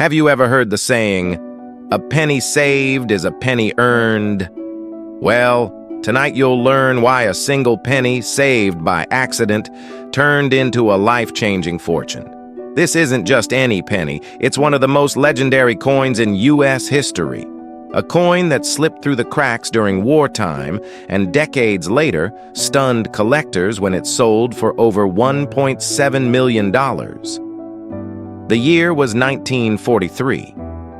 Have you ever heard the saying, "A penny saved is a penny earned"? Well, tonight you'll learn why a single penny saved by accident turned into a life-changing fortune. This isn't just any penny, it's one of the most legendary coins in U.S. history. A coin that slipped through the cracks during wartime and decades later stunned collectors when it sold for over $1.7 million. The year was 1943.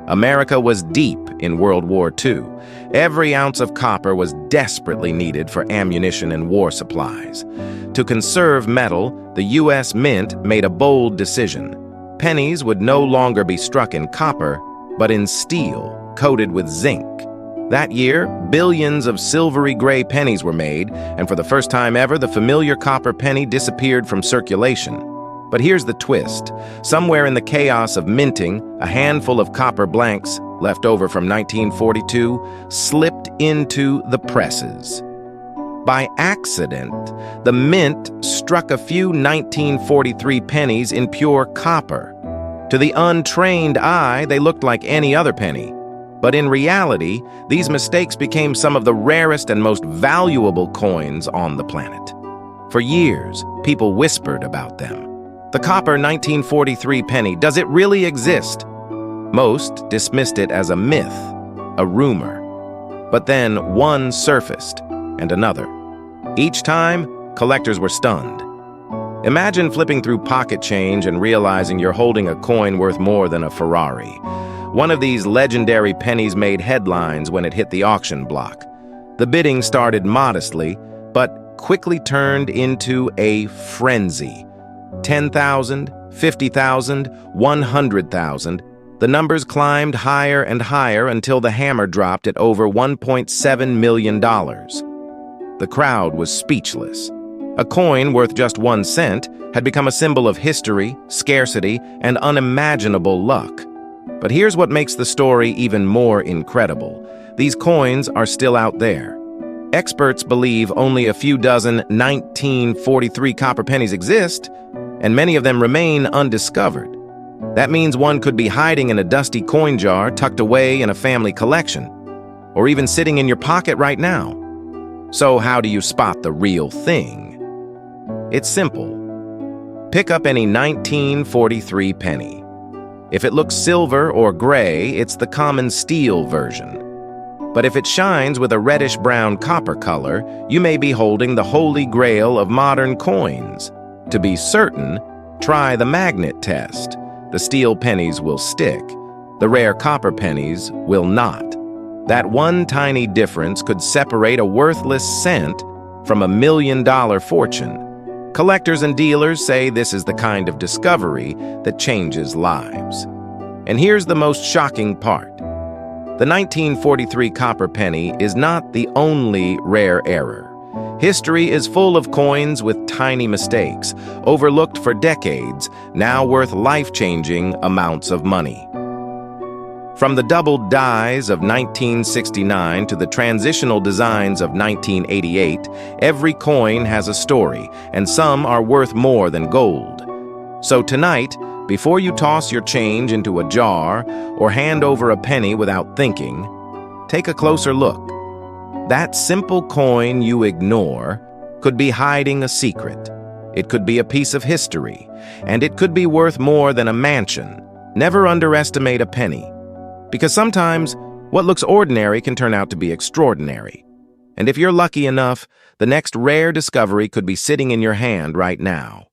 America was deep in World War II. Every ounce of copper was desperately needed for ammunition and war supplies. To conserve metal, the U.S. Mint made a bold decision. Pennies would no longer be struck in copper, but in steel, coated with zinc. That year, billions of silvery gray pennies were made, and for the first time ever, the familiar copper penny disappeared from circulation. But here's the twist. Somewhere in the chaos of minting, a handful of copper blanks, left over from 1942, slipped into the presses. By accident, the mint struck a few 1943 pennies in pure copper. To the untrained eye, they looked like any other penny. But in reality, these mistakes became some of the rarest and most valuable coins on the planet. For years, people whispered about them. The copper 1943 penny, does it really exist? Most dismissed it as a myth, a rumor. But then one surfaced, and another. Each time, collectors were stunned. Imagine flipping through pocket change and realizing you're holding a coin worth more than a Ferrari. One of these legendary pennies made headlines when it hit the auction block. The bidding started modestly, but quickly turned into a frenzy. 10,000, 50,000, 100,000. The numbers climbed higher and higher until the hammer dropped at over $1.7 million. The crowd was speechless. A coin worth just 1 cent had become a symbol of history, scarcity, and unimaginable luck. But here's what makes the story even more incredible. These coins are still out there. Experts believe only a few dozen 1943 copper pennies exist, and many of them remain undiscovered. That means one could be hiding in a dusty coin jar tucked away in a family collection, or even sitting in your pocket right now. So how do you spot the real thing? It's simple. Pick up any 1943 penny. If it looks silver or gray, it's the common steel version. But if it shines with a reddish-brown copper color, you may be holding the holy grail of modern coins. To be certain, try the magnet test. The steel pennies will stick. The rare copper pennies will not. That one tiny difference could separate a worthless cent from $1 million fortune. Collectors and dealers say this is the kind of discovery that changes lives. And here's the most shocking part. The 1943 copper penny is not the only rare error. History is full of coins with tiny mistakes, overlooked for decades, now worth life-changing amounts of money. From the doubled dies of 1969 to the transitional designs of 1988, every coin has a story, and some are worth more than gold. So tonight, before you toss your change into a jar or hand over a penny without thinking, take a closer look. That simple coin you ignore could be hiding a secret. It could be a piece of history, and it could be worth more than a mansion. Never underestimate a penny, because sometimes what looks ordinary can turn out to be extraordinary. And if you're lucky enough, the next rare discovery could be sitting in your hand right now.